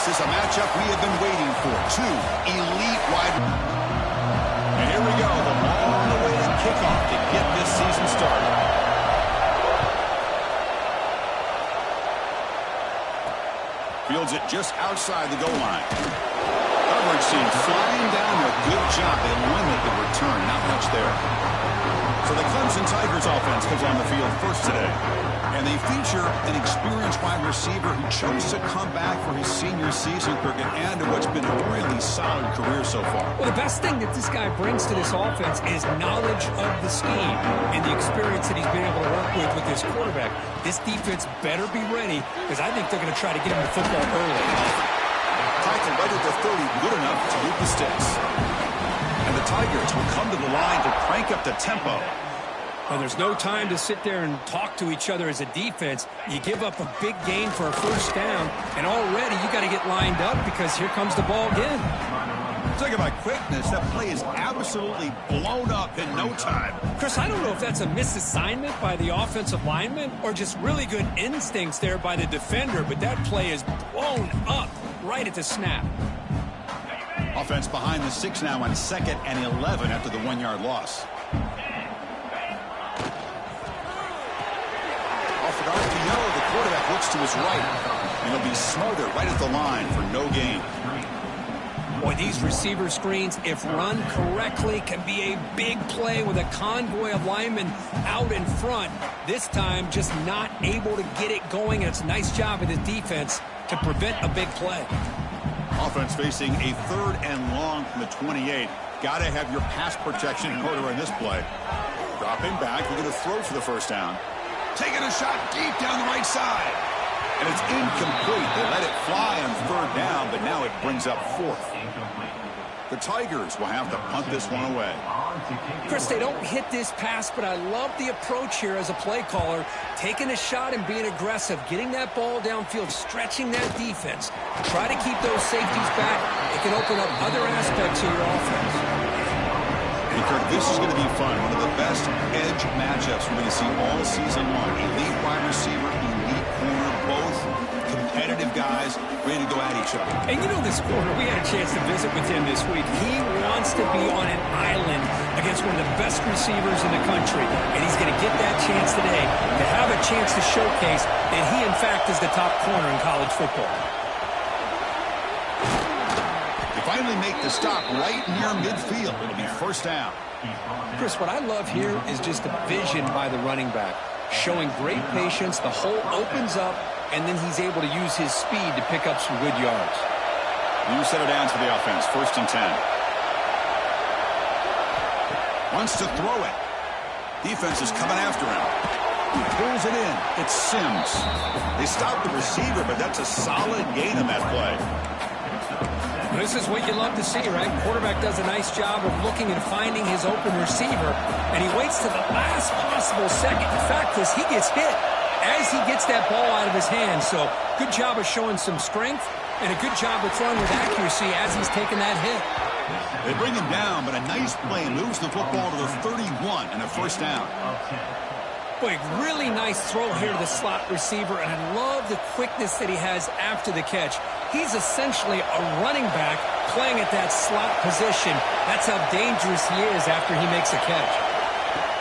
This is a matchup we have been waiting for. Two elite wide. And here we go, the long-awaited kickoff to get this season started. Fields it just outside the goal line. Coverage team flying down there. Good job. They limit the return. Not much there. So the Clemson Tigers offense comes on the field first today. And they feature an experienced wide receiver who chose to come back for his senior season, Cricket, and to what's been a really solid career so far. Well, the best thing that this guy brings to this offense is knowledge of the scheme and the experience that he's been able to work with his quarterback. This defense better be ready because I think they're going to try to get him the football early. Tackle right at the 30, good enough to move the sticks. And the Tigers will come to the line to crank up the tempo. Well, there's no time to sit there and talk to each other as a defense. You give up a big gain for a first down, and already you got to get lined up because here comes the ball again. Talk about quickness. That play is absolutely blown up in no time. Chris, I don't know if that's a misassignment by the offensive lineman or just really good instincts there by the defender, but that play is blown up right at the snap. Offense behind the 6 now on 2nd and 11 after the 1-yard loss. Off an RPO, the quarterback looks to his right, and he'll be smothered right at the line for no gain. Boy, these receiver screens, if run correctly, can be a big play with a convoy of linemen out in front. This time, just not able to get it going, and it's a nice job of the defense to prevent a big play. Offense facing a 3rd and long from the 28. Got to have your pass protection in order in this play. Dropping back, we're going to throw for the first down. Taking a shot deep down the right side. And it's incomplete. They let it fly on 3rd down, but now it brings up 4th. The Tigers will have to punt this one away. Chris, they don't hit this pass, but I love the approach here as a play caller. Taking a shot and being aggressive, getting that ball downfield, stretching that defense. Try to keep those safeties back. It can open up other aspects of your offense. And Kirk, this is going to be fun. One of the best edge matchups we're going to see all season long. Elite wide receiver, elite corner, both competitive guys ready to go at each other. And you know this corner, we had a chance to visit with him this week. He wants to be on an island against one of the best receivers in the country. And he's going to get that chance today to have a chance to showcase that he, in fact, is the top corner in college football. They finally make the stop right near midfield. It'll be first down. Chris, what I love here is just the vision by the running back. Showing great patience, the hole opens up, and then he's able to use his speed to pick up some good yards. New set of downs for the offense, 1st and 10. Wants to throw it. Defense is coming after him. He pulls it in. It's Sims. They stop the receiver, but that's a solid gain on that play. This is what you love to see, right? Quarterback does a nice job of looking and finding his open receiver, and he waits to the last possible second. In fact, Chris, he gets hit as he gets that ball out of his hands. So good job of showing some strength and a good job of throwing with accuracy as he's taking that hit. They bring him down, but a nice play moves the football to the 31 and a first down. Boy, really nice throw here to the slot receiver, and I love the quickness that he has after the catch. He's essentially a running back playing at that slot position. That's how dangerous he is after he makes a catch.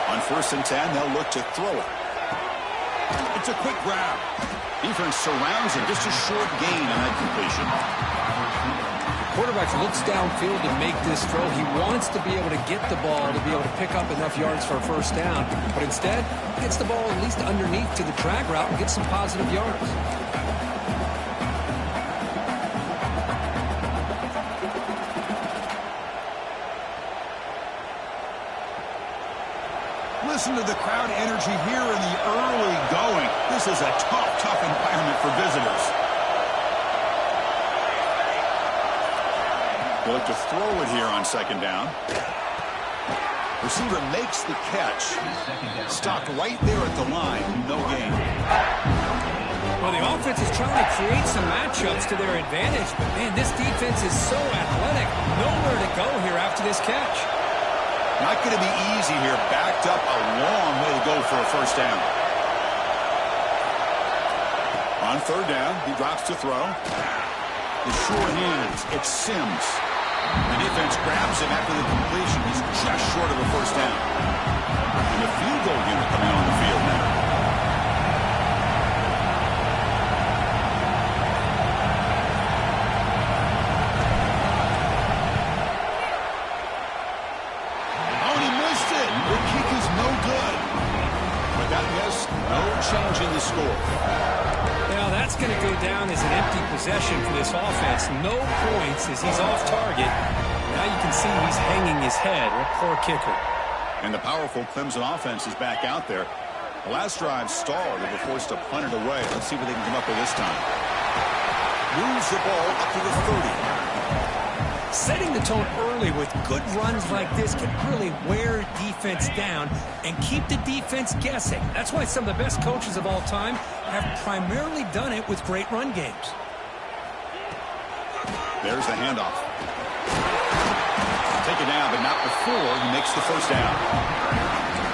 On 1st and 10, they'll look to throw it. It's a quick grab. Defense surrounds him. Just a short gain on that completion. Quarterback looks downfield to make this throw. He wants to be able to get the ball to be able to pick up enough yards for a first down. But instead, he gets the ball at least underneath to the drag route and gets some positive yards. Listen to the crowd energy here in the early going. This is a tough environment for visitors. They look to throw it here on 2nd down. Receiver makes the catch. Stopped right there at the line. No gain. Well, the offense is trying to create some matchups to their advantage. But, man, this defense is so athletic. Nowhere to go here after this catch. Not going to be easy here. Backed up a long way to go for a first down. On 3rd down, he drops to throw. The sure hands. It's Sims. The defense grabs him after the completion. He's just short of a first down. And the field goal unit coming on the field now. Oh, and he missed it. The kick is no good. But that miss, no change in the score. Well, that's going to go down as an empty possession for this offense. No points as he's off target. Now you can see he's hanging his head. A poor kicker. And the powerful Clemson offense is back out there. The last drive stalled. They were forced to punt it away. Let's see what they can come up with this time. Moves the ball up to the 30. Setting the tone early with good runs like this can really wear defense down and keep the defense guessing. That's why some of the best coaches of all time have primarily done it with great run games. There's the handoff. Take it down, but not before he makes the first down.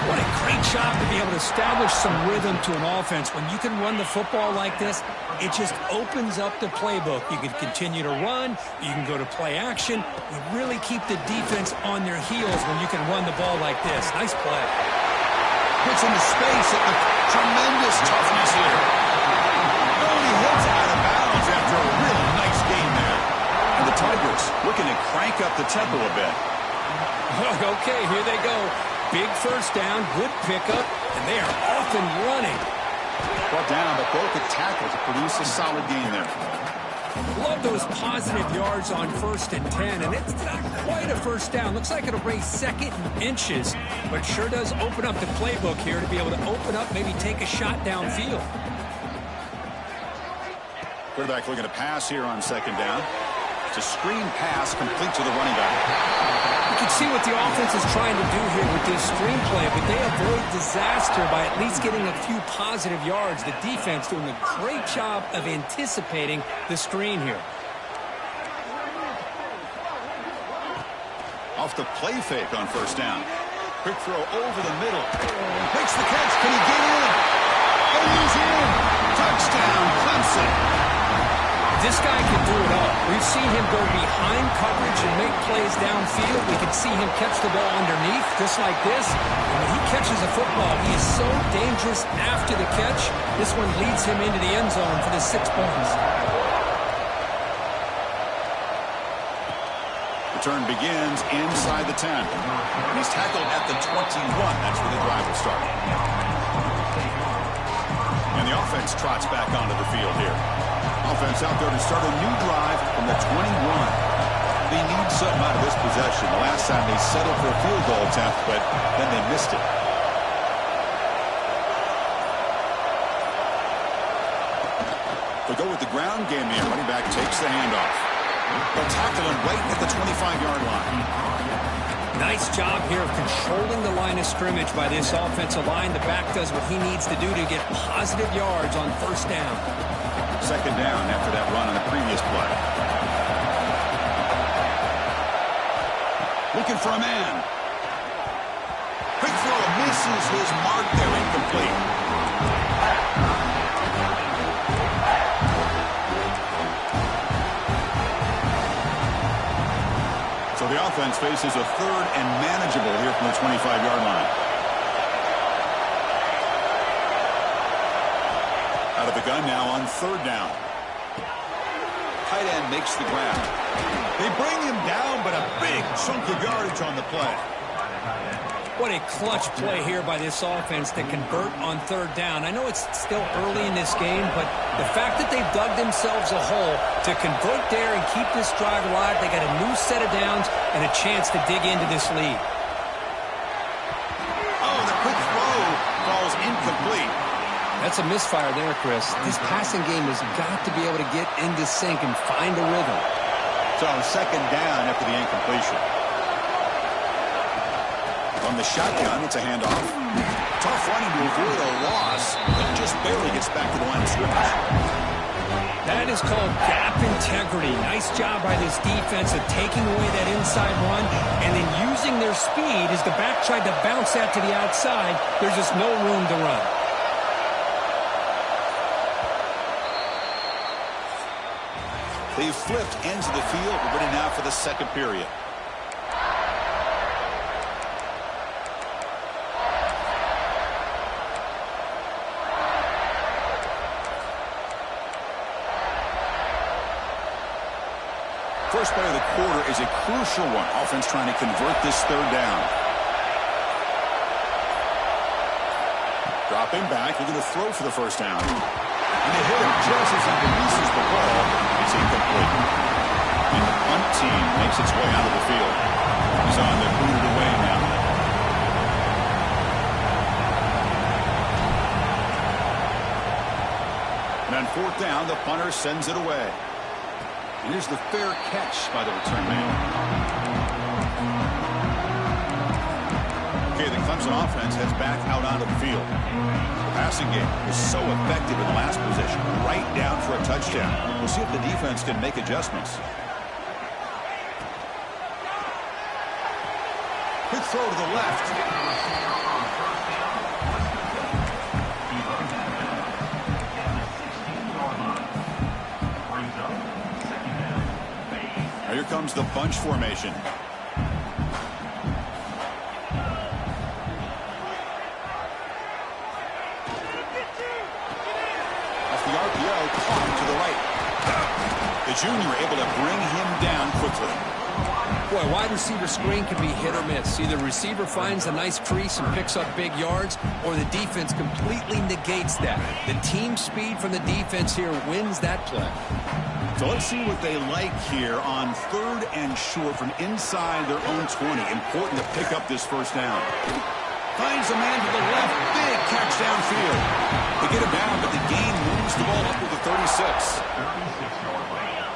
What a great job to be able to establish some rhythm to an offense. When you can run the football like this, it just opens up the playbook. You can continue to run. You can go to play action. You really keep the defense on their heels when you can run the ball like this. Nice play. Puts into space at the tremendous toughness here. Oh, he hits out of bounds after a really nice game there. And the Tigers looking to crank up the tempo a bit. Okay, here they go. Big first down, good pickup, and they are off and running. Brought down, but broke a tackle to produce a solid gain there. Love those positive yards on 1st and 10, and it's not quite a first down. Looks like it'll raise 2nd and inches, but sure does open up the playbook here to be able to open up, maybe take a shot downfield. Quarterback looking to pass here on 2nd down. It's a screen pass complete to the running back. You can see what the offense is trying to do here with this screenplay, but they avoid disaster by at least getting a few positive yards. The defense doing a great job of anticipating the screen here. Off the play fake on 1st down. Quick throw over the middle. Makes the catch. Can he get in? And he's in. Touchdown, Clemson. This guy can do it all. We've seen him go behind coverage and make plays downfield. We can see him catch the ball underneath, just like this. And when he catches a football, he is so dangerous after the catch. This one leads him into the end zone for the 6 points. Return begins inside the 10. And he's tackled at the 21. That's where the drive will start. And the offense trots back onto the field here. Offense out there to start a new drive from the 21. They need something out of this possession. The last time they settled for a field goal attempt, but then they missed it. They go with the ground game here. Running back takes the handoff. They'll tackle him right at the 25-yard line. Nice job here of controlling the line of scrimmage by this offensive line. The back does what he needs to do to get positive yards on 1st down. 2nd down after that run on the previous play. Looking for a man. Quick throw misses his mark there, incomplete. So the offense faces a 3rd and manageable here from the 25-yard line. Out of the gun now on 3rd down. Tight end makes the grab. They bring him down, but a big chunk of yardage on the play. What a clutch play here by this offense to convert on 3rd down. I know it's still early in this game, but the fact that they've dug themselves a hole to convert there and keep this drive alive, they got a new set of downs and a chance to dig into this lead. Oh, the quick throw falls incomplete. That's a misfire there, Chris. This passing game has got to be able to get into sync and find a rhythm. So 2nd down after the incompletion. From the shotgun, it's a handoff. Tough running to avoid a loss, but just barely gets back to the line of scrimmage. That is called gap integrity. Nice job by this defense of taking away that inside run and then using their speed as the back tried to bounce that to the outside. There's just no room to run. They've flipped ends of the field. We're ready now for the second period. First play of the quarter is a crucial one. Offense trying to convert this third down. Dropping back. They're going to throw for the first down. And they hit him just as he releases the ball. It's incomplete. And the punt team makes its way out of the field. He's on to boot it away now. And on fourth down, the punter sends it away. And here's the fair catch by the return man. Okay, the Clemson offense heads back out onto the field. The passing game was so effective in the last possession, right down for a touchdown. We'll see if the defense can make adjustments. Quick throw to the left. Here comes the bunch formation. Off the RPO, caught to the right. The junior able to bring him down quickly. Boy, wide receiver screen can be hit or miss. Either receiver finds a nice crease and picks up big yards, or the defense completely negates that. The team speed from the defense here wins that play. So let's see what they like here on third and short from inside their own 20. Important to pick up this first down. Finds a man to the left. Big catch downfield. They get him down, but the gain moves the ball up to the 36.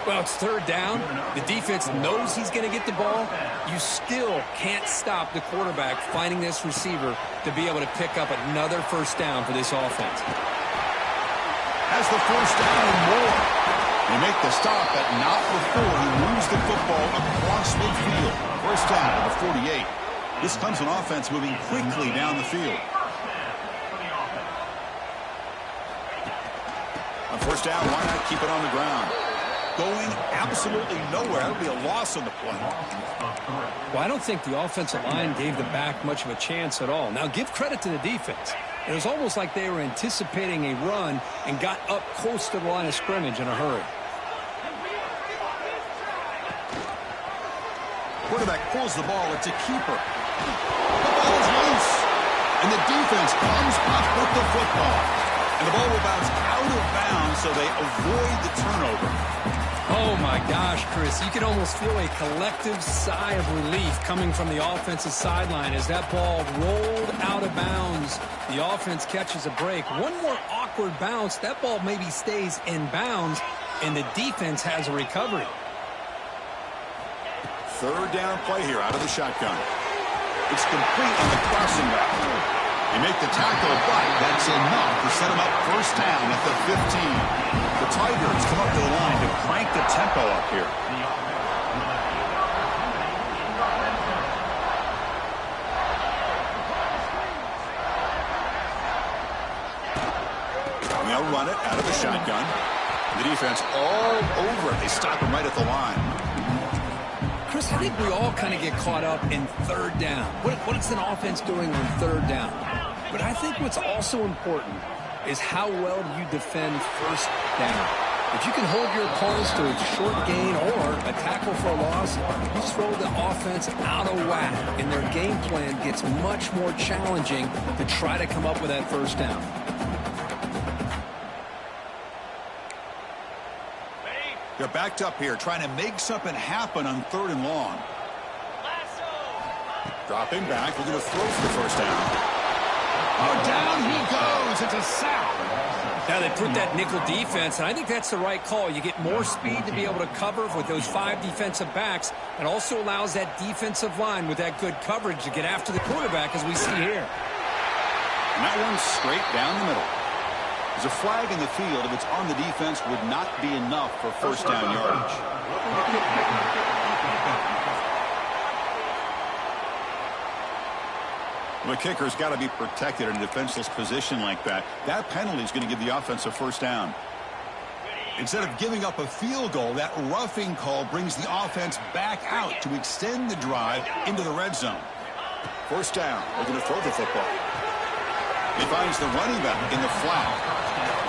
Well, it's third down. The defense knows he's going to get the ball. You still can't stop the quarterback finding this receiver to be able to pick up another first down for this offense. Has the first down and more. They make the stop, but not before he moves the football across midfield. First down at the 48. This Clemson offense moving quickly down the field. On first down, why not keep it on the ground? Going absolutely nowhere. That would be a loss on the play. Well, I don't think the offensive line gave the back much of a chance at all. Now, give credit to the defense. It was almost like they were anticipating a run and got up close to the line of scrimmage in a hurry. Quarterback pulls the ball. It's a keeper. The ball is loose. And the defense comes up with the football. And the ball will bounce out of bounds, so they avoid the turnover. Oh, my gosh, Chris. You can almost feel a collective sigh of relief coming from the offensive sideline as that ball rolled out of bounds. The offense catches a break. One more awkward bounce. That ball maybe stays in bounds, and the defense has a recovery. Third down play here out of the shotgun. It's complete on the crossing route. They make the tackle, but that's enough to set them up first down at the 15. The Tigers come up to the line to crank the tempo up here. They'll run it out of the shotgun. The defense all over it. They stop him right at the line. Chris, I think we all kind of get caught up in third down. What is an offense doing on third down? But I think what's also important is how well you defend first down. If you can hold your opponents to a short gain or a tackle for a loss, you throw the offense out of whack, and their game plan gets much more challenging to try to come up with that first down. They're backed up here, trying to make something happen on third and long. Dropping back, we're going to throw for the first down. Oh, down he goes. It's a sack. Now they put that nickel defense, and I think that's the right call. You get more speed to be able to cover with those 5 defensive backs, and also allows that defensive line with that good coverage to get after the quarterback, as we see here. And that one's straight down the middle. There's a flag in the field. If it's on the defense, would not be enough for first down yardage. The kicker's got to be protected in a defenseless position like that. That penalty is going to give the offense a first down. Instead of giving up a field goal, that roughing call brings the offense back out to extend the drive into the red zone. First down, looking to throw the football. He finds the running back in the flat.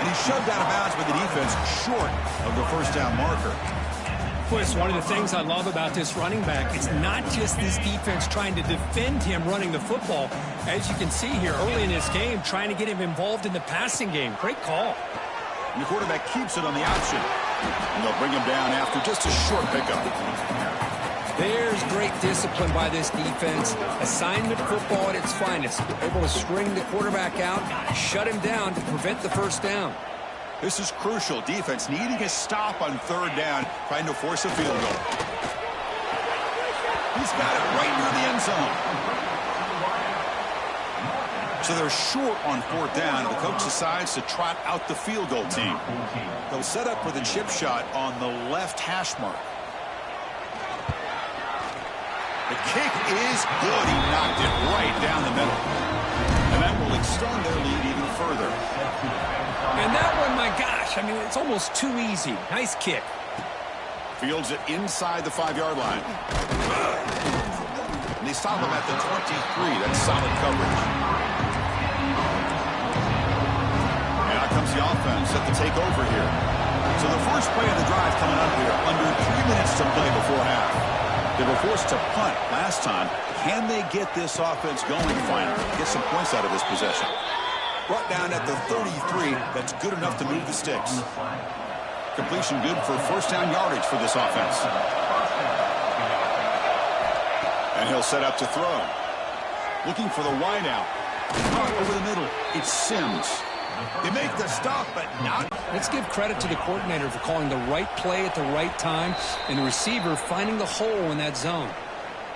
And he's shoved out of bounds by the defense short of the first down marker. Chris, one of the things I love about this running back, it's not just this defense trying to defend him running the football. As you can see here early in this game, trying to get him involved in the passing game. Great call. And the quarterback keeps it on the option. And they'll bring him down after just a short pickup. There's great discipline by this defense. Assignment football at its finest. Able to string the quarterback out, shut him down to prevent the first down. This is crucial. Defense needing a stop on third down, trying to force a field goal. He's got it right near the end zone. So they're short on fourth down. The coach decides to trot out the field goal team. They'll set up for the chip shot on the left hash mark. The kick is good. He knocked it right down the middle. And that will extend their lead even further. And that one, my gosh, I mean, it's almost too easy. Nice kick. Fields it inside the 5-yard line. And they stop him at the 23. That's solid coverage. Comes the offense set to take over here. So the first play of the drive coming up here, under 3 minutes to play before half. They were forced to punt last time. Can they get this offense going finally? Get some points out of this possession. Brought down at the 33. That's good enough to move the sticks. Completion good for first down yardage for this offense. And he'll set up to throw. Looking for the wideout. Over the middle. It's Sims. They make the stop, but not. Let's give credit to the coordinator for calling the right play at the right time and the receiver finding the hole in that zone.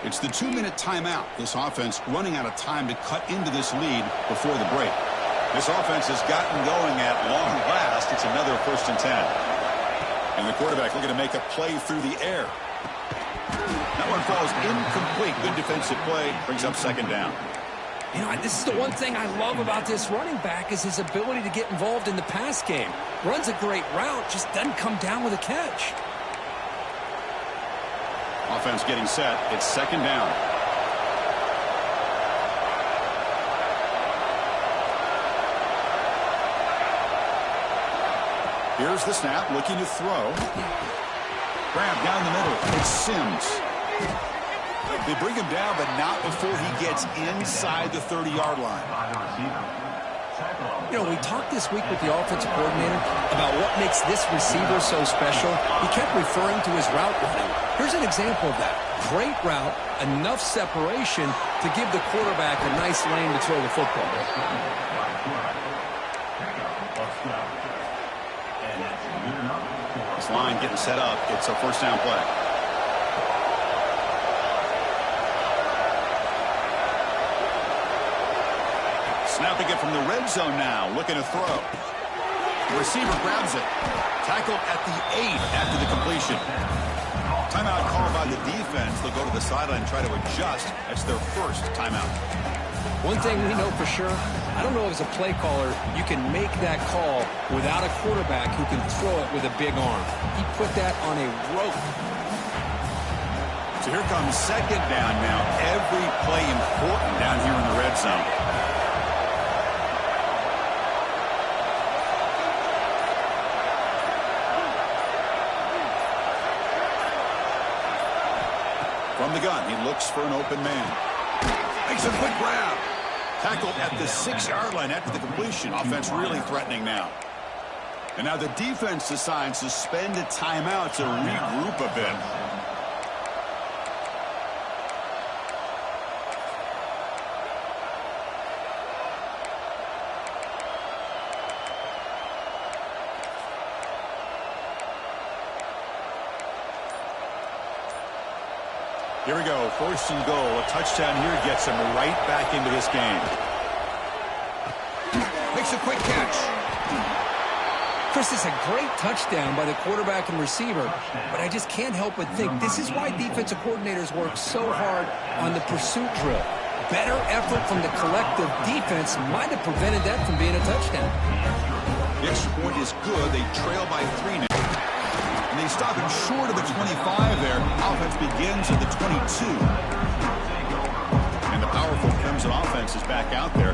It's the 2-minute timeout. This offense running out of time to cut into this lead before the break. This offense has gotten going at long last. It's another 1st and 10. And the quarterback looking to make a play through the air. That one falls incomplete. Good defensive play. Brings up 2nd down. You know, this is the one thing I love about this running back is his ability to get involved in the pass game. Runs a great route, just doesn't come down with a catch. Offense getting set. It's 2nd down. Here's the snap, looking to throw. Grab down the middle. It's Sims. They bring him down, but not before he gets inside the 30-yard line. You know, we talked this week with the offensive coordinator about what makes this receiver so special. He kept referring to his route running. Here's an example of that. Great route, enough separation to give the quarterback a nice lane to throw the football. This line getting set up. It's a first down play. Snapping it from the red zone now, looking to throw. The receiver grabs it. Tackled at the 8 after the completion. Timeout called by the defense. They'll go to the sideline and try to adjust. That's their first timeout. One thing we know for sure, I don't know as a play caller, you can make that call without a quarterback who can throw it with a big arm. He put that on a rope. So here comes 2nd down now. Every play important down here in the red zone. From the gun, he looks for an open man. Makes a quick grab. Tackled at the 6-yard line after the completion. Offense really threatening now. And now the defense decides to spend a timeout to regroup a bit. Here we go, 1st and goal. A touchdown here gets him right back into this game. Makes a quick catch. Chris, this is a great touchdown by the quarterback and receiver, but I just can't help but think this is why defensive coordinators work so hard on the pursuit drill. Better effort from the collective defense might have prevented that from being a touchdown. The extra point is good. They trail by 3 now. And they stop him short of the 25 there. Offense begins at the 22. And the powerful Crimson offense is back out there.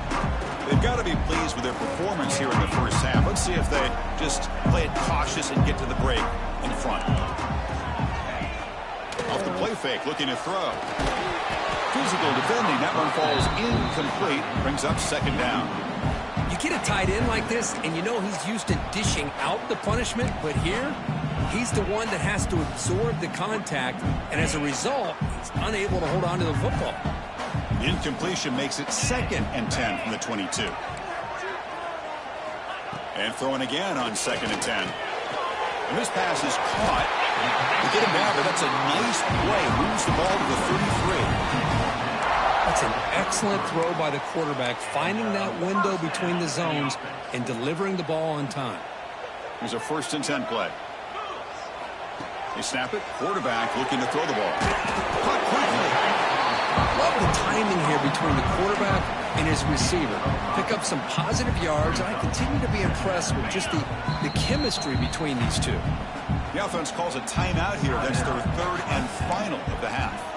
They've got to be pleased with their performance here in the first half. Let's see if they just play it cautious and get to the break in front. Off the play fake, looking to throw. Physical defending. That one falls incomplete. Brings up second down. You get a tight end like this, and you know he's used to dishing out the punishment, but here, he's the one that has to absorb the contact, and as a result, he's unable to hold on to the football. Incompletion makes it 2nd and 10 from the 22. And throwing again on 2nd and 10. And this pass is caught. To get him down, but that's a nice play. Moves the ball to the 33. That's an excellent throw by the quarterback, finding that window between the zones and delivering the ball on time. Here's a 1st and 10 play. They snap it. Quarterback looking to throw the ball. Caught quickly. Love the timing here between the quarterback and his receiver. Pick up some positive yards. I continue to be impressed with just the chemistry between these two. The offense calls a timeout here. That's their 3rd and final of the half.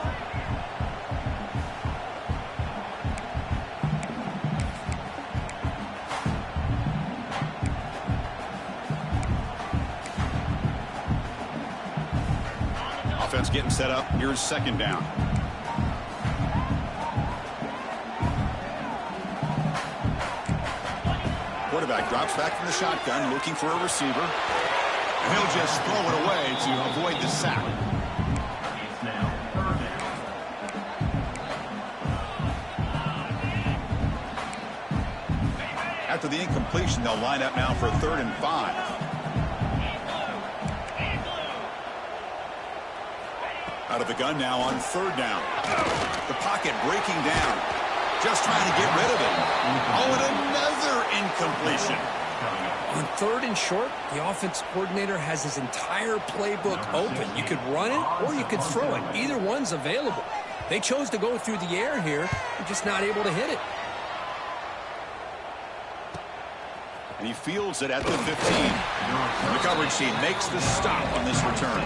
Offense getting set up. Here's 2nd down. Quarterback drops back from the shotgun, looking for a receiver. And he'll just throw it away to avoid the sack. After the incompletion, they'll line up now for 3rd and 5. Out of the gun now on 3rd down. The pocket breaking down. Just trying to get rid of it. Oh, and another incompletion. On 3rd and short, the offense coordinator has his entire playbook open. You could run it or you could throw it. Either one's available. They chose to go through the air here. They're just not able to hit it. And he fields it at the 15. The coverage team makes the stop on this return.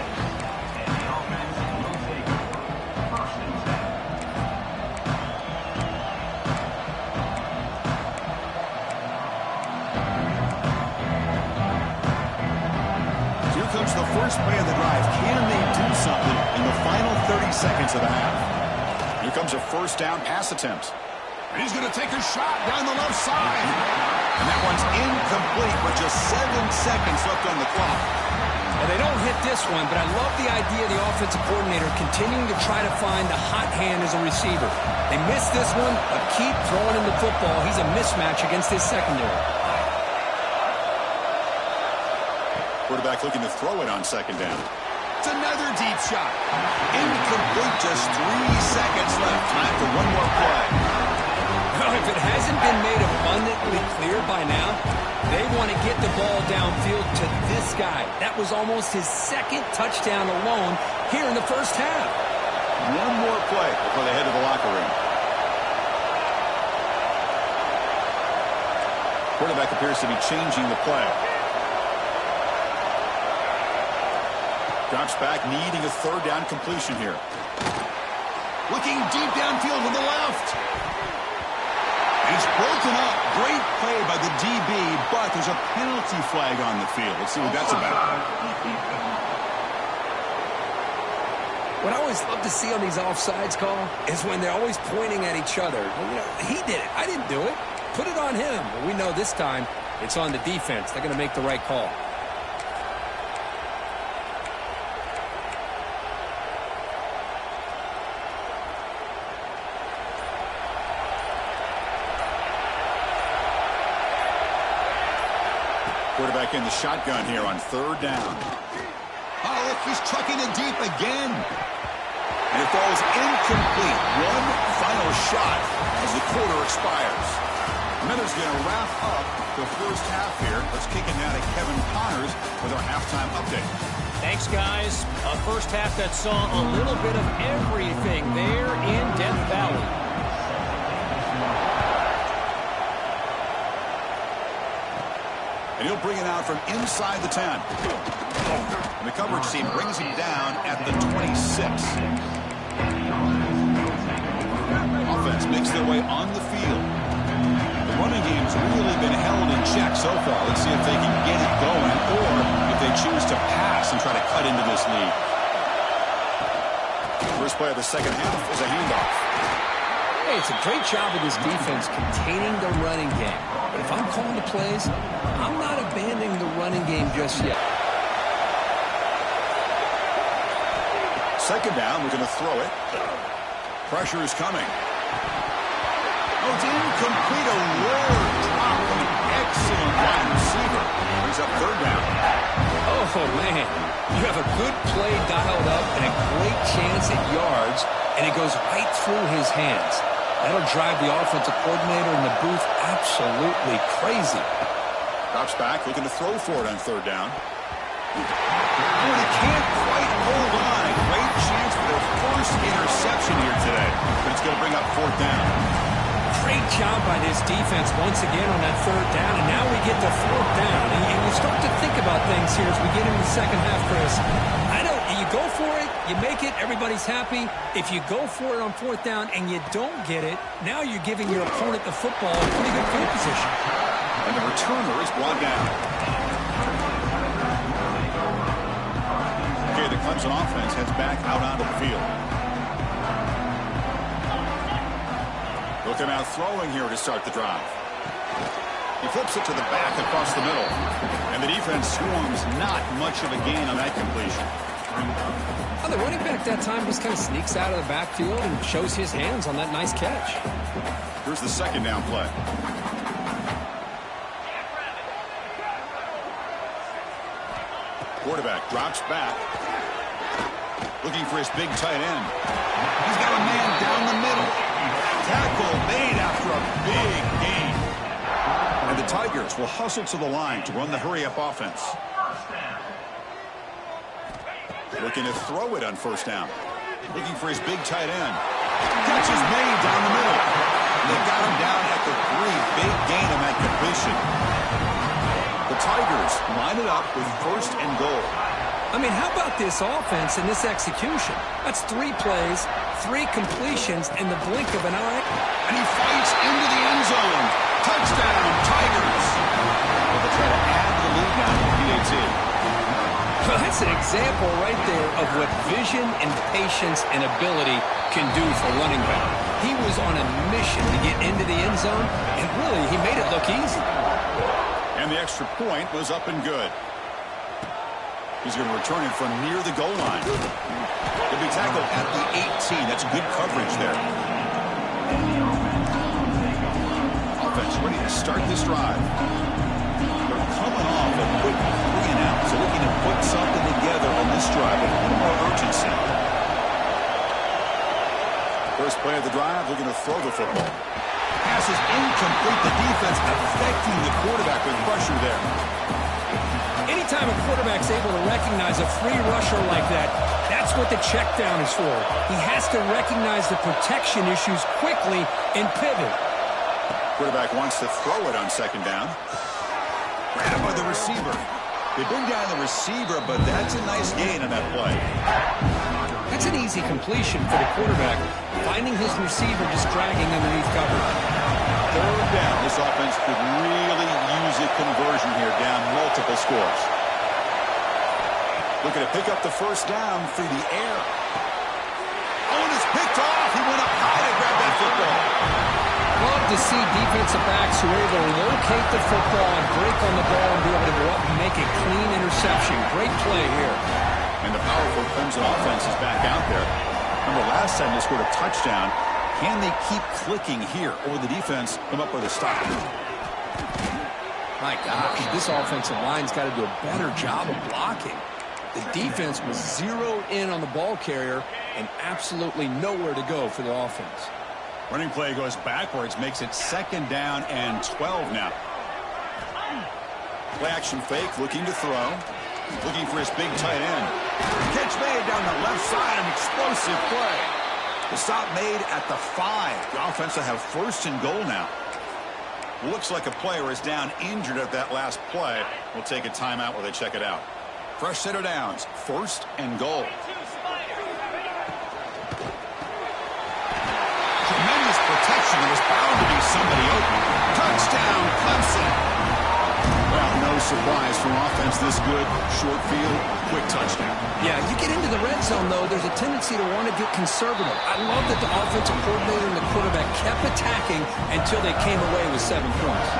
The first play of the drive. Can they do something in the final 30 seconds of the half? Here comes a 1st down pass attempt. And he's going to take a shot down the left side. And that one's incomplete with just 7 seconds left on the clock. Well, they don't hit this one, but I love the idea of the offensive coordinator continuing to try to find the hot hand as a receiver. They missed this one, but keep throwing him the football. He's a mismatch against his secondary. Quarterback looking to throw it on 2nd down. It's another deep shot. Incomplete, just 3 seconds left. Time for one more play. Well, if it hasn't been made abundantly clear by now, they want to get the ball downfield to this guy. That was almost his 2nd touchdown alone here in the first half. One more play before they head to the locker room. Quarterback appears to be changing the play. Drops back, needing a 3rd down completion here. Looking deep downfield to the left. He's broken up. Great play by the DB, but there's a penalty flag on the field. Let's see what that's about. What I always love to see on these offsides call is when they're always pointing at each other. Well, you know, he did it. I didn't do it. Put it on him. But we know this time it's on the defense. They're going to make the right call. Quarterback in the shotgun here on 3rd down. Oh, look, he's trucking it deep again. And it falls incomplete. One final shot as the quarter expires. Miller's going to wrap up the first half here. Let's kick it now to Kevin Connors with our halftime update. Thanks, guys. A first half that saw a little bit of everything there in Death Valley. And he'll bring it out from inside the 10. And the coverage team brings him down at the 26. Offense makes their way on the field. The running game's really been held in check so far. Let's see if they can get it going or if they choose to pass and try to cut into this lead. First play of the second half is a handoff. Hey, it's a great job of this defense containing the running game. But if I'm calling the plays, I'm not abandoning the running game just yet. Second down, we're going to throw it. Pressure is coming. Oh, it's incomplete. A rare drop from an excellent wide receiver. Brings up third down. Oh, man. You have a good play dialed up and a great chance at yards, and it goes right through his hands. That'll drive the offensive coordinator in the booth absolutely crazy. Drops back, looking to throw for it on third down. Oh, he can't quite hold on. A great chance for their first interception here today, but it's going to bring up fourth down. Great job by this defense once again on that third down, and now we get to fourth down. And you start to think about things here as we get into the second half, Chris. You go for it, you make it, everybody's happy. If you go for it on fourth down and you don't get it, now you're giving your opponent the football in pretty good field position. And the returner is brought down. Okay, the Clemson offense heads back out onto the field. Looking out throwing here to start the drive. He flips it to the back across the middle. And the defense swarms not much of a gain on that completion. Well, the running back that time just kind of sneaks out of the backfield and shows his hands on that nice catch. Here's the second down play. Quarterback drops back. Looking for his big tight end. He's got a man down the middle. Tackle made after a big gain. And the Tigers will hustle to the line to run the hurry-up offense. Looking to throw it on first down. Looking for his big tight end. Catch is made down the middle. They got him down at the 3. Big gain on that completion. The Tigers line it up with first and goal. I mean, how about this offense and this execution? That's 3 plays, 3 completions in the blink of an eye. And he fights into the end zone. Touchdown, Tigers. Well, they try to add the lead now to the PAT. Well, that's an example right there of what vision and patience and ability can do for running back. He was on a mission to get into the end zone, and really, he made it look easy. And the extra point was up and good. He's going to return it from near the goal line. He'll be tackled at the 18. That's good coverage there. Offense ready to start this drive. They're coming off a quick 3-and-out, so looking to put something together on this drive with a little more urgency. First play of the drive, looking to throw the football. Pass is incomplete. The defense affecting the quarterback with pressure there. Anytime a quarterback's able to recognize a free rusher like that, that's what the check down is for. He has to recognize the protection issues quickly and pivot. Quarterback wants to throw it on second down. Grabbed by the receiver. They bring down the receiver, but that's a nice gain on that play. That's an easy completion for the quarterback, finding his receiver just dragging underneath coverage. Third down. This offense could really use a conversion here, down multiple scores. Looking to pick up the first down through the air. Oh, and it's picked off. He went up high to grab that football. Love to see defensive backs who are able to locate the football and break on the ball and be able to go up and make a clean interception. Great play here. And the powerful Clemson offense is back out there. Remember last time they scored a touchdown. Can they keep clicking here, or will the defense come up with a stop? My gosh, this offensive line's got to do a better job of blocking. The defense was zeroed in on the ball carrier and absolutely nowhere to go for the offense. Running play goes backwards, makes it second down and 12 now. Play action fake, looking to throw. Looking for his big tight end. Catch made down the left side, an explosive play. The stop made at the 5. The offense will have first and goal now. Looks like a player is down injured at that last play. We'll take a timeout while they check it out. Fresh set of downs. 1st and goal. Tremendous protection. There was bound to be somebody open. Touchdown, Clemson. Well, no surprise from offense this good. Short field, quick touchdown. Yeah, you get into the red zone, though, there's a tendency to want to get conservative. I love that the offensive coordinator and the quarterback kept attacking until they came away with 7 points.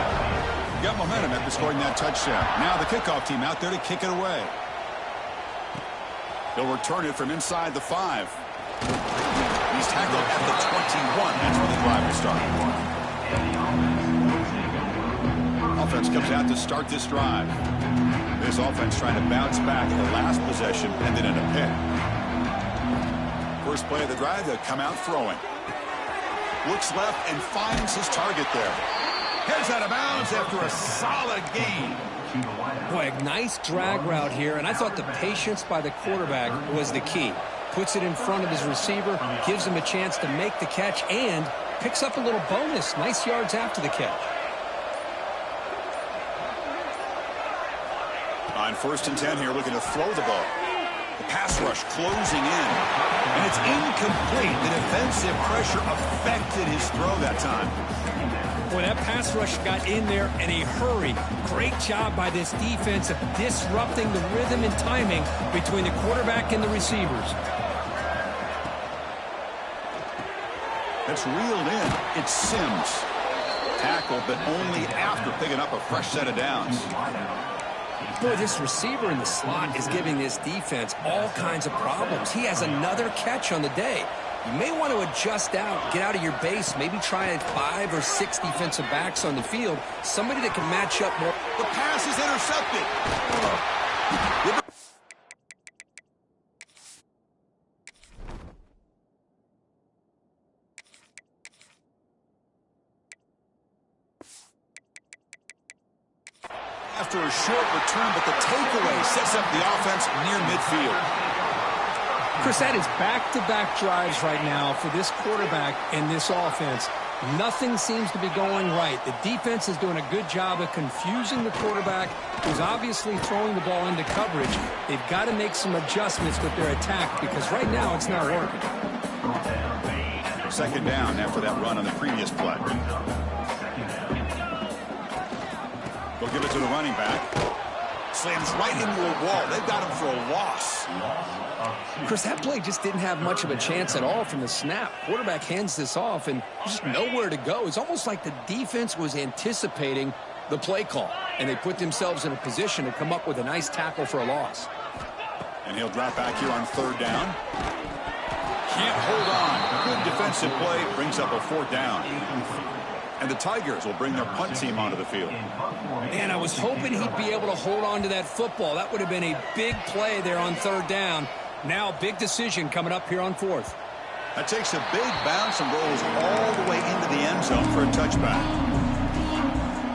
Got momentum after scoring that touchdown. Now the kickoff team out there to kick it away. They'll return it from inside the 5. He's tackled at the 21. That's where the drive will start. Offense comes out to start this drive. This offense trying to bounce back in the last possession, ended in a pick. First play of the drive, they'll come out throwing. Looks left and finds his target there. Heads out of bounds after a solid gain. Boy, a nice drag route here, and I thought the patience by the quarterback was the key. Puts it in front of his receiver, gives him a chance to make the catch, and picks up a little bonus. Nice yards after the catch. On 1st and 10 here, looking to throw the ball. The pass rush closing in. And it's incomplete. The defensive pressure affected his throw that time. Boy, that pass rush got in there in a hurry. Great job by this defense of disrupting the rhythm and timing between the quarterback and the receivers. That's reeled in. It's Sims. Tackled, but only after picking up a fresh set of downs. Boy, this receiver in the slot is giving this defense all kinds of problems. He has another catch on the day. You may want to adjust out, get out of your base, maybe try 5 or 6 defensive backs on the field, somebody that can match up more. The pass is intercepted. After a short return, but the takeaway sets up the offense near midfield. Chris, that is back-to-back drives right now for this quarterback and this offense. Nothing seems to be going right. The defense is doing a good job of confusing the quarterback, who's obviously throwing the ball into coverage. They've got to make some adjustments with their attack because right now it's not working. 2nd down after that run on the previous play. They'll give it to the running back. Slams right into a wall. They've got him for a loss. Chris, that play just didn't have much of a chance at all from the snap. Quarterback hands this off, and there's just nowhere to go. It's almost like the defense was anticipating the play call, and they put themselves in a position to come up with a nice tackle for a loss. And he'll drop back here on 3rd down. Can't hold on. Good defensive play. Brings up a 4th down. And the Tigers will bring their punt team onto the field. Man, I was hoping he'd be able to hold on to that football. That would have been a big play there on 3rd down. Now, big decision coming up here on 4th. That takes a big bounce and rolls all the way into the end zone for a touchback.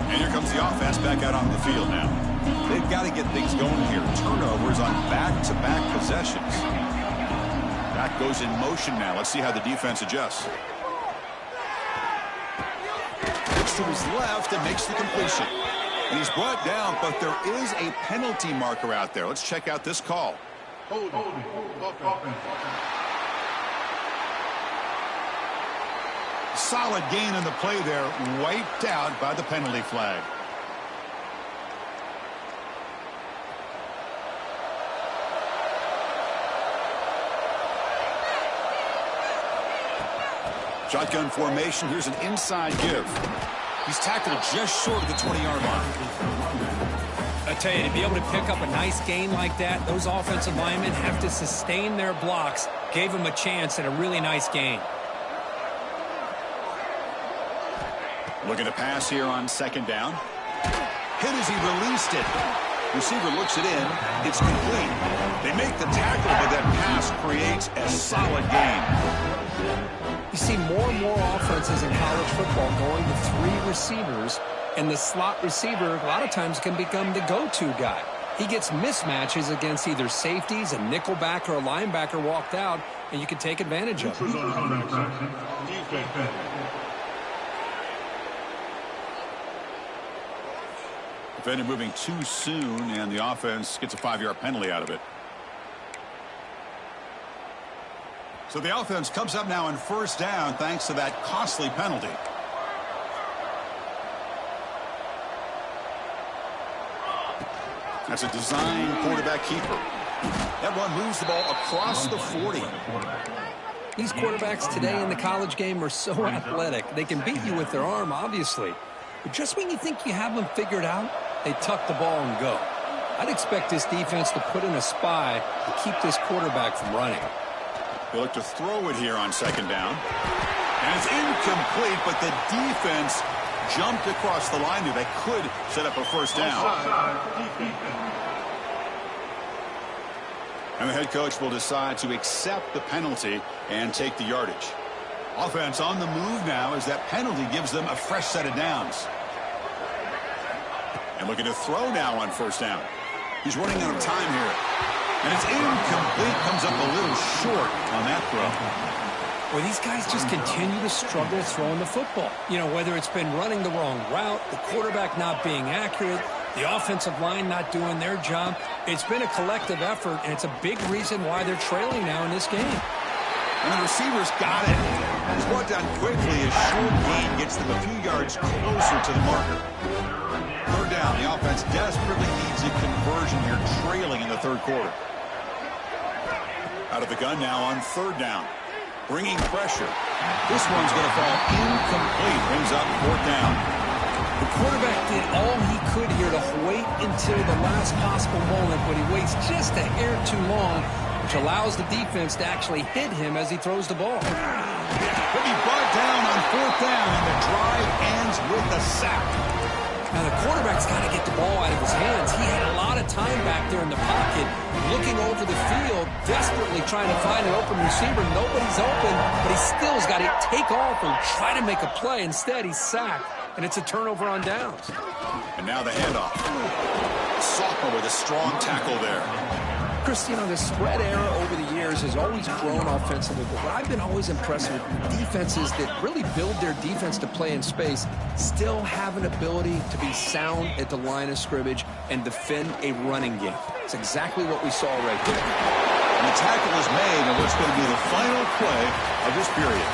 And here comes the offense back out on the field now. They've got to get things going here. Turnovers on back-to-back possessions. That goes in motion now. Let's see how the defense adjusts. To his left and makes the completion. And he's brought down, but there is a penalty marker out there. Let's check out this call. Solid gain in the play there, wiped out by the penalty flag. Shotgun formation. Here's an inside give. He's tackled just short of the 20-yard line. I tell you, to be able to pick up a nice gain like that, those offensive linemen have to sustain their blocks. Gave him a chance at a really nice gain. Looking to pass here on 2nd down. Hit as he released it. Receiver looks it in. It's complete. They make the tackle, but that pass creates a solid gain. You see more and more offenses in college football going to 3 receivers, and the slot receiver a lot of times can become the go-to guy. He gets mismatches against either safeties, a nickelback, or a linebacker walked out, and you can take advantage of it. Defender moving too soon, and the offense gets a 5-yard penalty out of it. So the offense comes up now on first down thanks to that costly penalty. That's a design quarterback keeper. That one moves the ball across the 40. These quarterbacks today in the college game are so athletic. They can beat you with their arm, obviously. But just when you think you have them figured out, they tuck the ball and go. I'd expect this defense to put in a spy to keep this quarterback from running. They look to throw it here on second down. And it's incomplete, but the defense jumped across the line here. They could set up a first down. And the head coach will decide to accept the penalty and take the yardage. Offense on the move now as that penalty gives them a fresh set of downs. And looking to throw now on first down. He's running out of time here. And it's incomplete. Comes up a little short on that throw. Well, these guys just continue to struggle throwing the football. You know, whether it's been running the wrong route, the quarterback not being accurate, the offensive line not doing their job. It's been a collective effort, and it's a big reason why they're trailing now in this game. And the receivers got it. It's brought down quickly as short gain gets them a few yards closer to the marker. Third down. The offense desperately needs a conversion here, trailing in the third quarter. Out of the gun now on third down. Bringing pressure. This one's going to fall incomplete. Brings up fourth down. The quarterback did all he could here to wait until the last possible moment, but he waits just a hair too long, which allows the defense to actually hit him as he throws the ball. He'll be brought down on fourth down, and the drive ends with a sack. Now, the quarterback's got to get the ball out of his hands. He had a lot of time back there in the pocket, looking over the field, desperately trying to find an open receiver. Nobody's open, but he still's got to take off and try to make a play. Instead, he's sacked, and it's a turnover on downs. And now the handoff. Sophomore with a strong tackle there. Chris, you know, the spread era over the years has always grown offensively, but what I've been always impressed with defenses that really build their defense to play in space still have an ability to be sound at the line of scrimmage and defend a running game. It's exactly what we saw right there. And the tackle is made on what's going to be the final play of this period.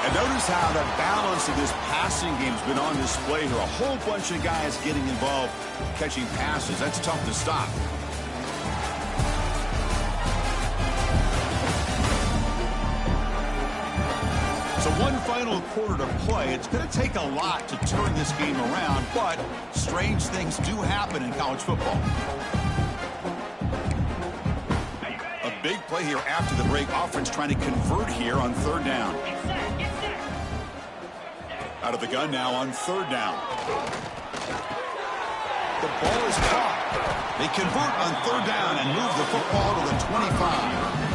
And notice how the balance of this passing game has been on display here. A whole bunch of guys getting involved catching passes. That's tough to stop. So one final quarter to play. It's going to take a lot to turn this game around, but strange things do happen in college football. A big play here after the break. Offense trying to convert here on third down. Out of the gun now on third down. The ball is caught. They convert on third down and move the football to the 25.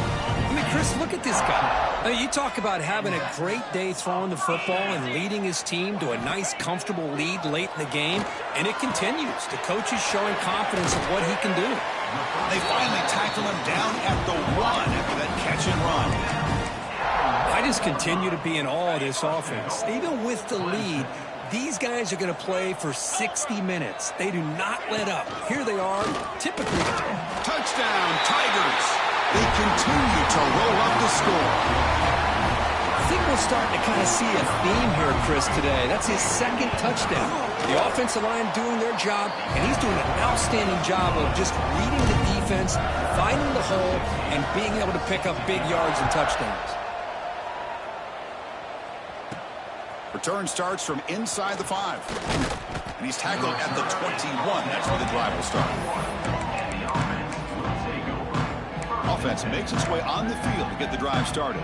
I mean, Chris, look at this guy. I mean, you talk about having a great day throwing the football and leading his team to a nice, comfortable lead late in the game, and it continues. The coach is showing confidence of what he can do. They finally tackle him down at the 1 after that catch and run. I just continue to be in awe of this offense. Even with the lead, these guys are going to play for 60 minutes. They do not let up. Here they are, typically. Touchdown, Tigers. They continue to roll up the score. I think we're starting to kind of see a theme here, Chris, today. That's his second touchdown. The offensive line doing their job, and he's doing an outstanding job of just reading the defense, finding the hole, and being able to pick up big yards and touchdowns. Return starts from inside the 5. And he's tackled at the 21. That's where the drive will start. Offense makes its way on the field to get the drive started.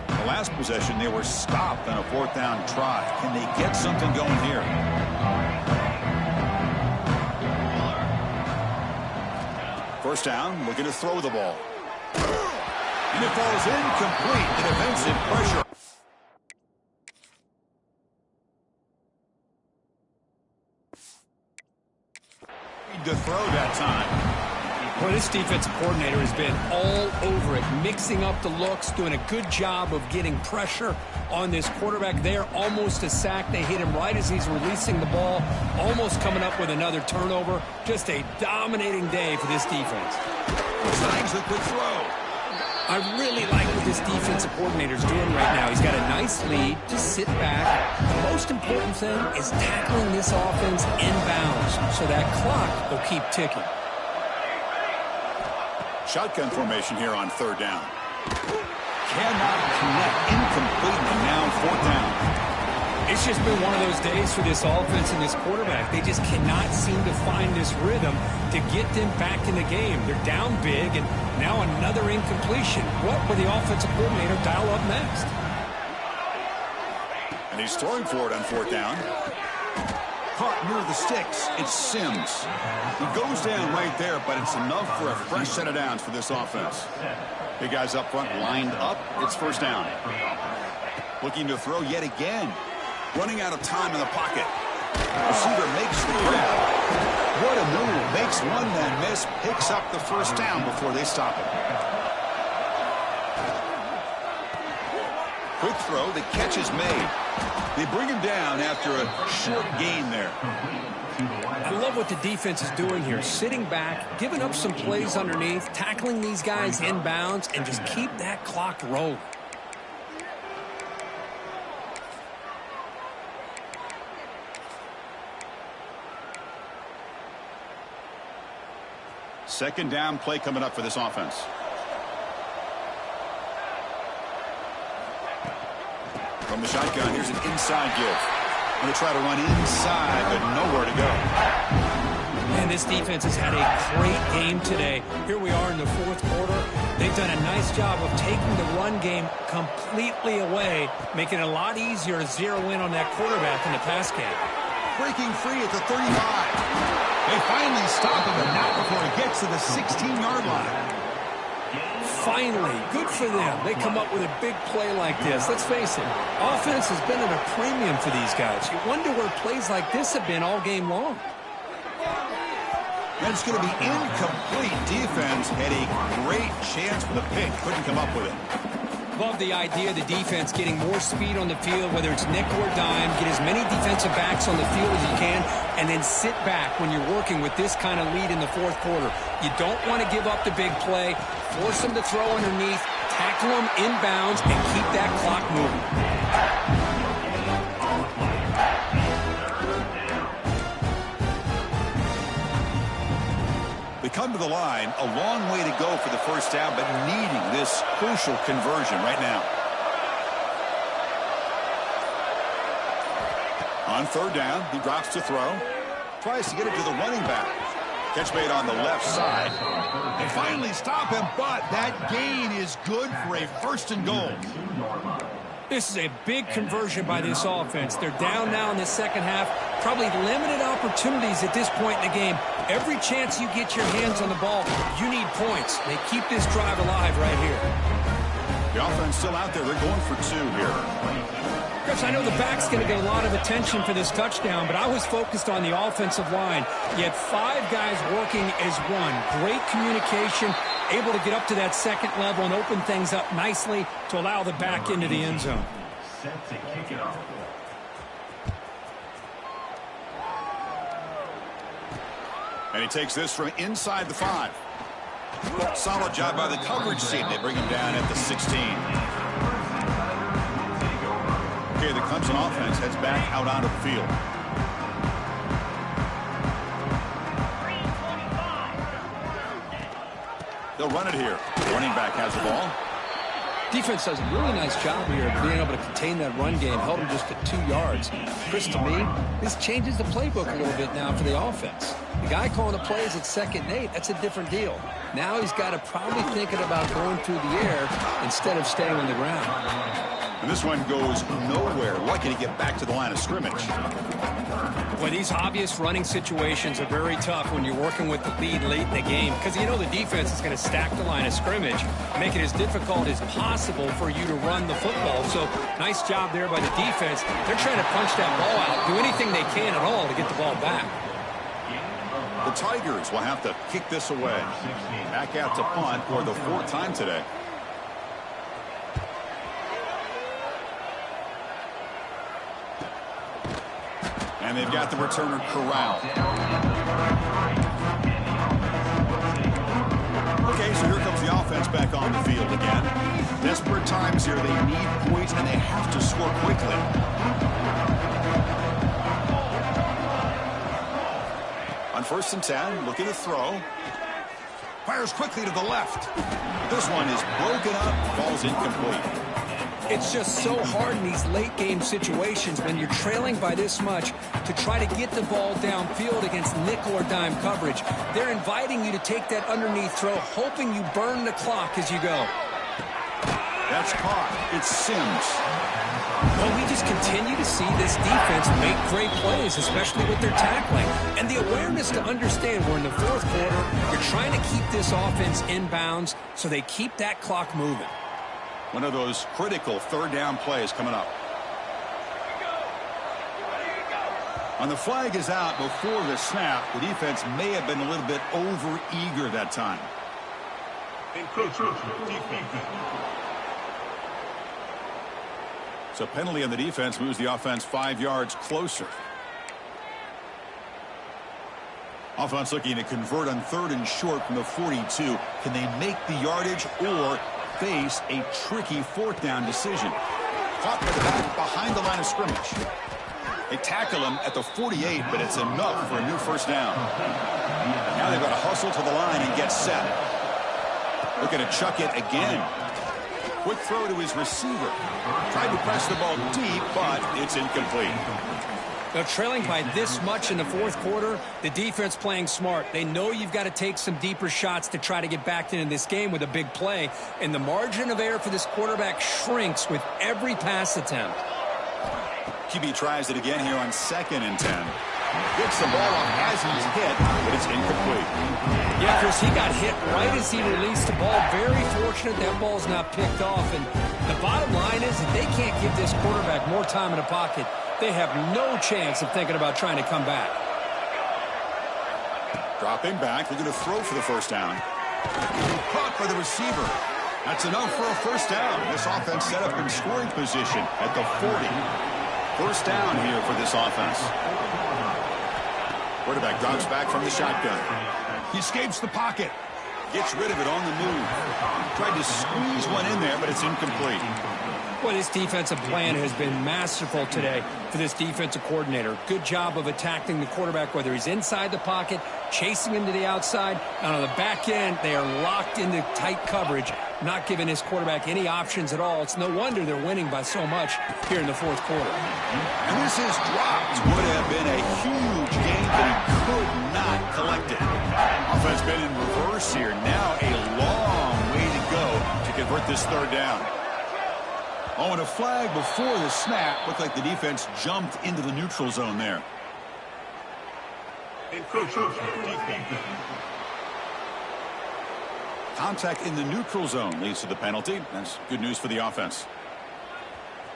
The last possession, they were stopped on a fourth down try. Can they get something going here? First down, looking to throw the ball. And it falls incomplete. The defensive pressure. To throw that time. Well, this defensive coordinator has been all over it, mixing up the looks, doing a good job of getting pressure on this quarterback there. Almost a sack. They hit him right as he's releasing the ball, almost coming up with another turnover. Just a dominating day for this defense. Snags the quick throw. I really like what this defensive coordinator is doing right now. He's got a nice lead. Just sit back. The most important thing is tackling this offense inbounds so that clock will keep ticking. Shotgun formation here on third down. Cannot connect. Incomplete, and now fourth down. It's just been one of those days for this offense and this quarterback. They just cannot seem to find this rhythm to get them back in the game. They're down big, and now another incompletion. What will the offensive coordinator dial up next? And he's throwing for it on fourth down. Caught near the sticks. It's Sims. He goes down right there, but it's enough for a fresh set of downs for this offense. Big guys up front lined up. It's first down. Looking to throw yet again. Running out of time in the pocket. Receiver makes the grab. What a move. Makes one man miss. Picks up the first down before they stop it. Quick throw. The catch is made. They bring him down after a short gain there. I love what the defense is doing here. Sitting back, giving up some plays underneath, tackling these guys inbounds, and just keep that clock rolling. Second down play coming up for this offense. From the shotgun, here's an inside give. Going to try to run inside, but nowhere to go. Man, this defense has had a great game today. Here we are in the fourth quarter. They've done a nice job of taking the run game completely away, making it a lot easier to zero in on that quarterback in the pass game. Breaking free at the 35. They finally stop him, but not before he gets to the 16-yard line. Finally, good for them. They come up with a big play like this. Let's face it, offense has been at a premium for these guys. You wonder where plays like this have been all game long. And it's going to be incomplete. Defense had a great chance for the pick. Couldn't come up with it. Love the idea of the defense getting more speed on the field, whether it's nickel or dime, get as many defensive backs on the field as you can, and then sit back when you're working with this kind of lead in the fourth quarter. You don't want to give up the big play, force them to throw underneath, tackle them inbounds, and keep that clock moving. They come to the line, a long way to go for the first down, but needing this crucial conversion right now. On third down, he drops to throw. Tries to get it to the running back. Catch made on the left side. They finally stop him, but that gain is good for a first and goal. This is a big conversion by this offense. They're down now in the second half. Probably limited opportunities at this point in the game. Every chance you get your hands on the ball, you need points. They keep this drive alive right here. The offense still out there. They're going for two here. Chris, I know the back's going to get a lot of attention for this touchdown, but I was focused on the offensive line. You had five guys working as one. Great communication, able to get up to that second level and open things up nicely to allow the back into the end zone. And he takes this from inside the 5. Solid job by the coverage team. They bring him down at the 16. Okay, the Clemson offense heads back out onto the field. They'll run it here. The running back has the ball. Defense does a really nice job here of being able to contain that run game, held him just at 2 yards. Chris, to me, this changes the playbook a little bit now for the offense. The guy calling the plays at 2nd and 8, that's a different deal. Now he's got to probably thinking about going through the air instead of staying on the ground. And this one goes nowhere. Lucky to get back to the line of scrimmage. Well, these obvious running situations are very tough when you're working with the lead late in the game because you know the defense is going to stack the line of scrimmage, make it as difficult as possible for you to run the football. So nice job there by the defense. They're trying to punch that ball out, do anything they can at all to get the ball back. The Tigers will have to kick this away. Back out to punt for the 4th time today. And they've got the returner corralled. Okay, so here comes the offense back on the field again. Desperate times here. They need points, and they have to score quickly. On 1st and 10, looking to throw. Fires quickly to the left. This one is broken up, falls incomplete. It's just so hard in these late-game situations when you're trailing by this much to try to get the ball downfield against nickel or dime coverage. They're inviting you to take that underneath throw, hoping you burn the clock as you go. That's caught. It's Sims. Well, we just continue to see this defense make great plays, especially with their tackling. And the awareness to understand we're in the 4th quarter, you're trying to keep this offense in bounds so they keep that clock moving. One of those critical 3rd down plays coming up. And the flag is out before the snap. The defense may have been a little bit over-eager that time. So penalty on the defense moves the offense 5 yards closer. Offense looking to convert on 3rd and short from the 42. Can they make the yardage or face a tricky 4th down decision? Caught by the back behind the line of scrimmage. They tackle him at the 48, but it's enough for a new 1st down. Now they've got to hustle to the line and get set. Looking to chuck it again. Quick throw to his receiver. Tried to press the ball deep, but it's incomplete. They're trailing by this much in the 4th quarter. The defense playing smart. They know you've got to take some deeper shots to try to get back into this game with a big play. And the margin of error for this quarterback shrinks with every pass attempt. QB tries it again here on 2nd and 10. Gets the ball off as he's hit, but it's incomplete. Yeah, Chris, he got hit right as he released the ball. Very fortunate that ball's not picked off. And the bottom line is that they can't give this quarterback more time in the pocket. They have no chance of thinking about trying to come back. Dropping back, they're going to throw for the 1st down. Caught by the receiver. That's enough for a 1st down. This offense set up in scoring position at the 40. 1st down here for this offense. Quarterback drops back from the shotgun. He escapes the pocket. Gets rid of it on the move. Tried to squeeze one in there, but it's incomplete. Well, this defensive plan has been masterful today for this defensive coordinator. Good job of attacking the quarterback, whether he's inside the pocket, chasing him to the outside. And on the back end, they are locked into tight coverage, not giving this quarterback any options at all. It's no wonder they're winning by so much here in the 4th quarter. And this is dropped. Would have been a huge game, but he could not collect it. Offense been in reverse here. Now a long way to go to convert this 3rd down. Oh, and a flag before the snap. Looked like the defense jumped into the neutral zone there. Contact in the neutral zone leads to the penalty. That's good news for the offense.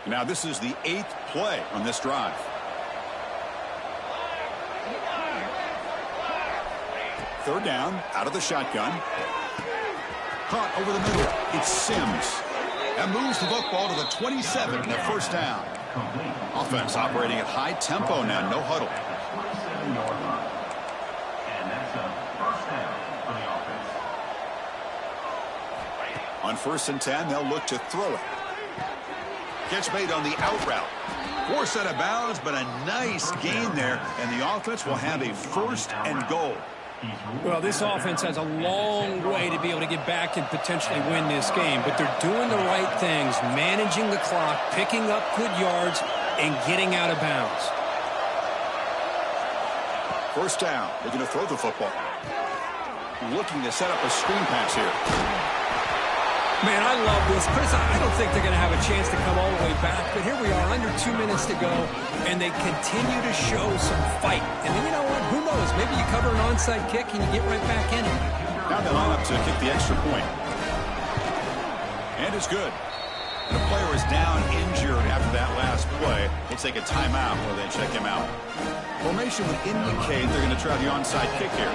Now this is the 8th play on this drive. Third down, out of the shotgun. Caught over the middle. It's Sims. That moves the football to the 27 and a 1st down. Offense operating at high tempo now, no huddle. On 1st and 10, they'll look to throw it. Catch made on the out route. Forced out of bounds, but a nice gain there, and the offense will have a 1st and goal. Well, this offense has a long way to be able to get back and potentially win this game, but they're doing the right things, managing the clock, picking up good yards, and getting out of bounds. 1st down. They're going to throw the football. Looking to set up a screen pass here. Man, I love this. Chris, I don't think they're going to have a chance to come all the way back, but here we are, under 2 minutes to go, and they continue to show some fight. And then, you know what? Who knows? Maybe you cover an onside kick and you get right back in it. Now they line up to kick the extra point. And it's good. And a player is down injured after that last play. We'll take a timeout while they check him out. Formation would indicate they're going to try the onside kick here.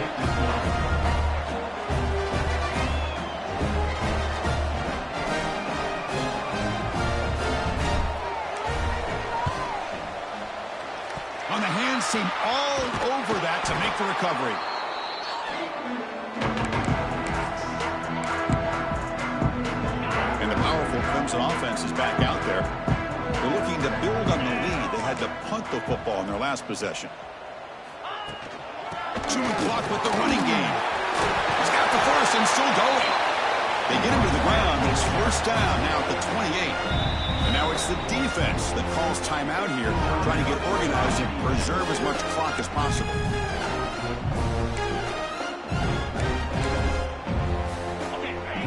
On the hands team all over that to make the recovery. And the powerful Clemson offense is back out there. They're looking to build on the lead. They had to punt the football in their last possession. Chewing clock with the running game. He's got the first and still going. They get him to the ground, but it's first down now at the 28. And now it's the defense that calls timeout here, trying to get organized and preserve as much clock as possible.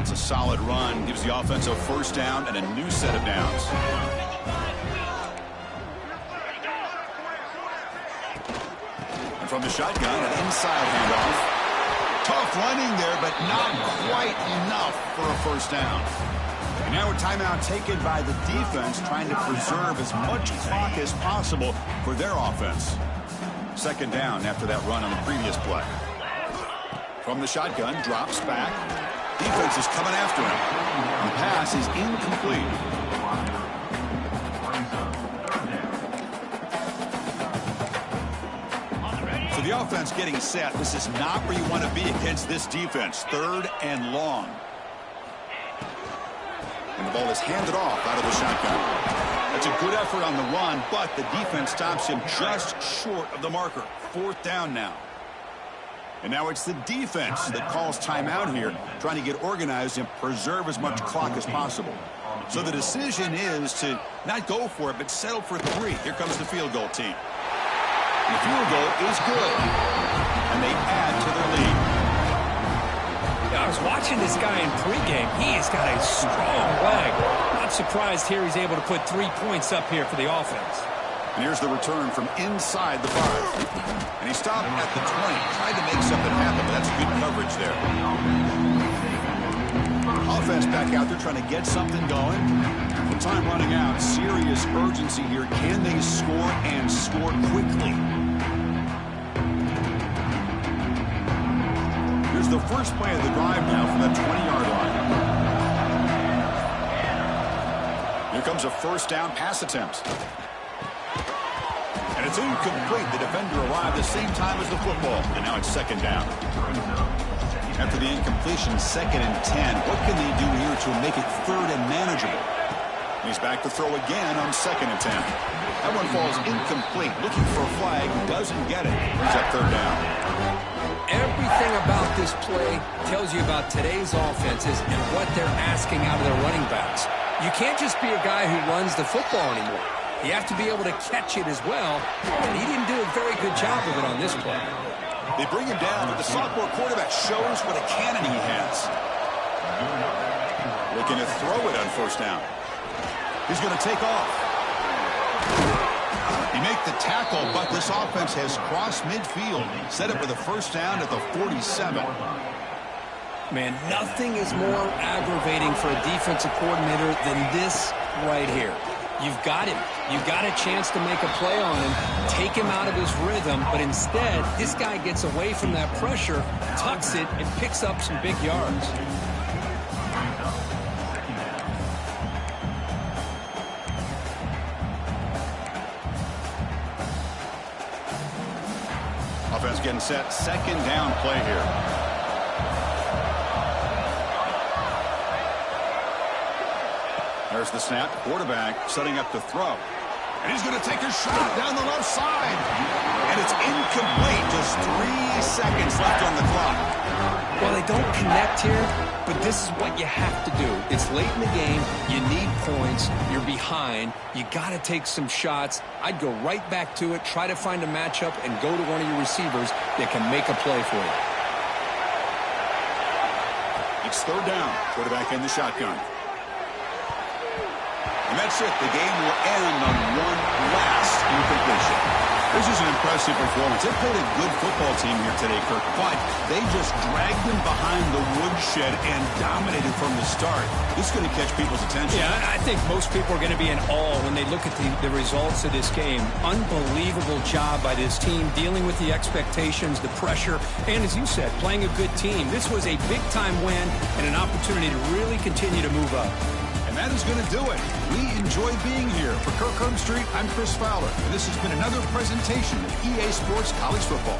It's a solid run, gives the offense a first down and a new set of downs. And from the shotgun, an inside handoff. Tough running there, but not quite enough for a first down. And now a timeout taken by the defense, trying to preserve as much clock as possible for their offense. Second down after that run on the previous play. From the shotgun, drops back. Defense is coming after him. The pass is incomplete. So the offense getting set. This is not where you want to be against this defense. Third and long. And the ball is handed off out of the shotgun. That's a good effort on the run, but the defense stops him just short of the marker. Fourth down now. And now it's the defense that calls timeout here, trying to get organized and preserve as much clock as possible. So the decision is to not go for it, but settle for three. Here comes the field goal team. And the field goal is good. And they add to their lead. Yeah, I was watching this guy in pregame. He has got a strong leg. Not surprised here he's able to put 3 points up here for the offense. And here's the return from inside the 5. And he stopped at the 20. Tried to make something happen, but that's good coverage there. Offense back out there trying to get something going. With time running out, serious urgency here. Can they score and score quickly? Here's the first play of the drive now from that 20-yard line. Here comes a first down pass attempt. And it's incomplete. The defender arrived the same time as the football. And now it's second down. After the incompletion, second and 10. What can they do here to make it third and manageable? He's back to throw again on second and 10. That one falls incomplete. Looking for a flag. Doesn't get it. Brings up third down. Everything about this play tells you about today's offenses and what they're asking out of their running backs. You can't just be a guy who runs the football anymore. You have to be able to catch it as well, and he didn't do a very good job of it on this play. They bring him down, but the sophomore quarterback shows what a cannon he has. Looking to throw it on first down. He's going to take off. He make the tackle, but this offense has crossed midfield. Set up with a first down at the 47. Man, nothing is more aggravating for a defensive coordinator than this right here. You've got him. You've got a chance to make a play on him, take him out of his rhythm, but instead, this guy gets away from that pressure, tucks it, and picks up some big yards. Offense getting set. Second down play here. There's the snap. Quarterback setting up to throw. And he's going to take a shot down the left side. And it's incomplete. Just 3 seconds left on the clock. Well, they don't connect here, but this is what you have to do. It's late in the game. You need points. You're behind. You got to take some shots. I'd go right back to it, try to find a matchup, and go to one of your receivers that can make a play for you. It's third down. Quarterback in the shotgun. And that's it. The game will end on one last incompletion. This is an impressive performance. They played a good football team here today, Kirk, but they just dragged them behind the woodshed and dominated from the start. This is going to catch people's attention. Yeah, I think most people are going to be in awe when they look at the results of this game. Unbelievable job by this team dealing with the expectations, the pressure, and as you said, playing a good team. This was a big-time win and an opportunity to really continue to move up. And that is going to do it. We enjoy being here. For Kirk Herbstreit, I'm Chris Fowler, and this has been another presentation of EA Sports College Football.